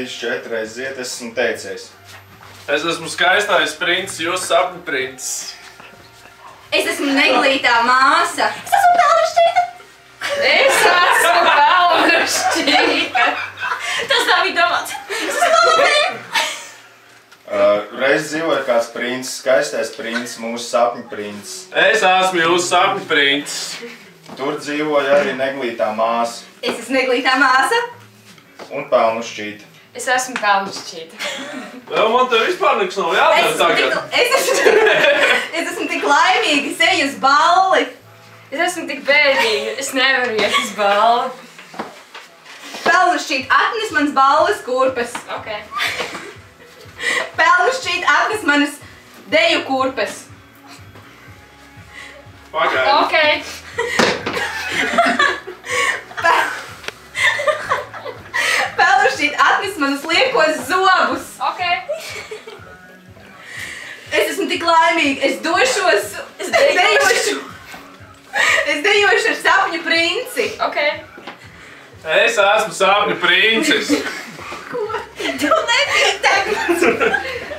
3, 4 reizes iet, es esmu teicies. Es esmu skaistais princis, jūs sapņu princis. Es esmu neglītā māsa. Es esmu pelnušķīta. Es esmu pelnušķīta. Tas tā bija domāts. Es esmu pelnušķīta. Reiz dzīvoja kāds princis, skaistais princis, mūsu sapņu princis. Es esmu jūsu sapņu princis. Tur dzīvoja arī neglītā māsa. Es esmu neglītā māsa. Un pelnušķīta. Es esmu pelnušķīta. Vēl man te vispār nekas nav jādara tagad. Es esmu tik laimīga, es eju uz balli. Es esmu tik bēdīga, es nevaru iet uz balli. Pelnušķīt, atnes manas balles kurpes. Ok. Pelnušķīt, atnes manas deju kurpes. Pagaidi. Ok. Pelnušķīt, atnes manas liekos zobus. Ok. Es esmu tik laimīga, es došos, es dejošu ar sapņu princi. Ok. Es esmu sapņu princis. Tu nebija tagad.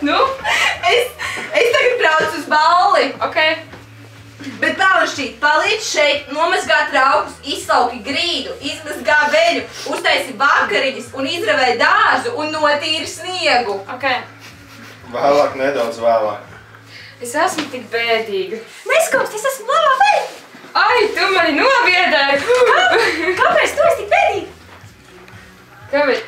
Nu, es tagad braucu uz balli. Ok. Bet pelnušķīt, palīdz šeit nomazgāt raugus, izsauki grīdu, izmazgā veļu, uztaisi vakariņas un izravē dārzu un notīri sniegu. Ok. Vēlāk, nedaudz vēlāk. Es esmu tik bēdīga. Neskaust, es esmu labā veļa. Ai, tu mani nobiedēji. Kāpēc tu esi tik bēdīga? Kāpēc?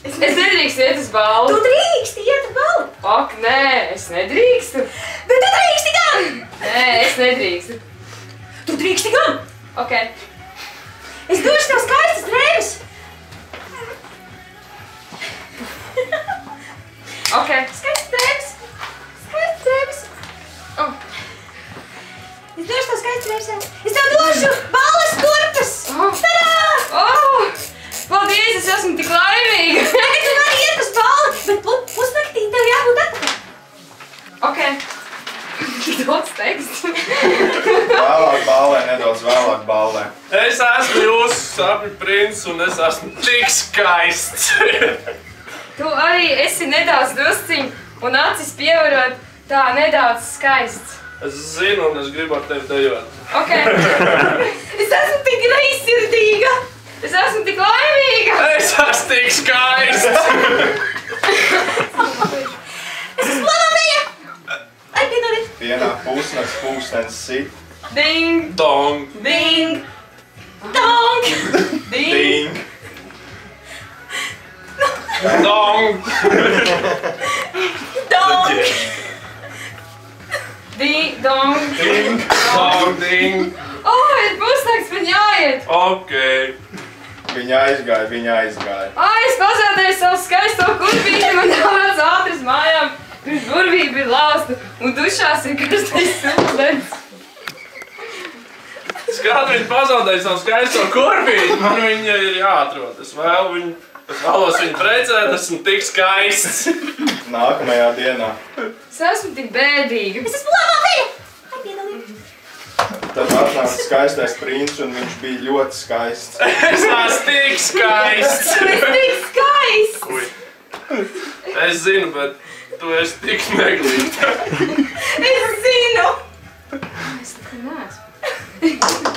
Es nedrīkstu iet uz balli. Tu drīksti iet uz balli. Ak, nē, es nedrīkstu. Bet tu drīksti gan. Nē, es nedrīkstu. Tu drīksti gan. Ok. Es došu tev skaistas drēbes. Ok. Skaistas drēbes. Skaistas drēbes. Oh. Es došu tev skaistas drēbes. Es tev došu balles kurpes. Oh. Tadā! Oh! Paldies, es esmu tik laimīga. Tagad tu vari iet uz balli, bet pusnaktī tev jābūt atpakaļ. Ok. Daudz teksts. Vēlāk ballē, nedaudz vēlāk ballē. Es esmu jūsu sapņu princis un es esmu tik skaists. Tu arī esi nedaudz drusciņ un acis pievarot tā nedaudz skaists. Es zinu un es gribu ar tevi dejot. Ok. Es esmu tik greizsirdīga. Es esmu tik laimīga. Es esmu tik skaists. Es esmu labā veļa. Ai, piedodiet. Pienāk pusnakts, pulkstenis sit. Ding, Dong. ding, Dong. ding. Ding. Dong. Dong. Ding, dong. Ding. Dong. Ding. Oh, ir pusnakts, man jāiet. Ok. Viņa aizgāja. Ai, es pazaudēju savu skaisto kurpīti, man jāvāc ātri uz mājām. Pirms burvība ir lausta un dušās ir karstais ūdens. Skat, viņa pazaudēja savu skaisto kurpīti. Man viņa ir jāatrod. Es vēlos viņu precēt, esmu tik skaists. Nākamajā dienā. Es esmu tik bēdīga. Es esmu labā veļa. Ai, piedodiet. Tad atnāca skaistais princis un viņš bija ļoti skaists. Es esmu tik skaists. Tu esi tik skaists. Ui. Es zinu, bet tu esi tik neglīta. Es zinu. Es neko neesmu.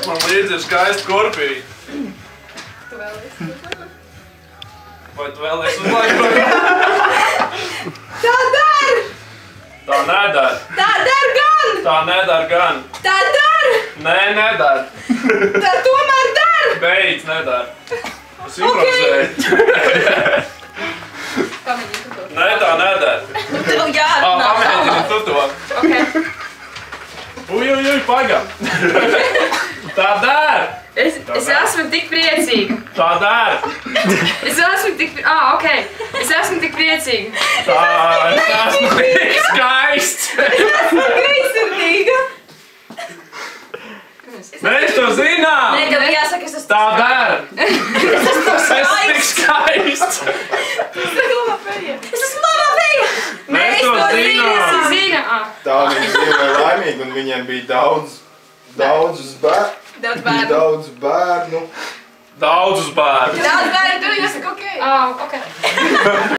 Man līdzi ir skaista kurpīte. Tu vēlies? Vai tu vēlies uzlaikot? Tā dar. Tā nedara. Tā dar gan. Tā nedara gan. Tā dar. Nē, nedara. Tā tomēr dar. Beidz, nedara. Es improvizēju. Pamēģini tu to. Nē, tā nedara. Tev jārunā. Pamēģini tu to. Ok. Uj, pagam. Tā dara. Es esmu tik priecīga. Tā dara. Es esmu tik... ok. Es esmu tik priecīga. Es esmu tik skaists. Greizsirdīga. Mēs to zinām. Nē, tev jāsaka, es esmu Tā dara. Es esmu tik skaists. Es esmu labā veļa. Mēs to zinām. Visi zina. Tā viņa dzīvoja laimīgi un viņiem bija daudzus bērnu. Daudz bērnu. Daudz bērnu. Daudzus bērnus. Daudz bērnu, tu jāsaka, ok. Ok.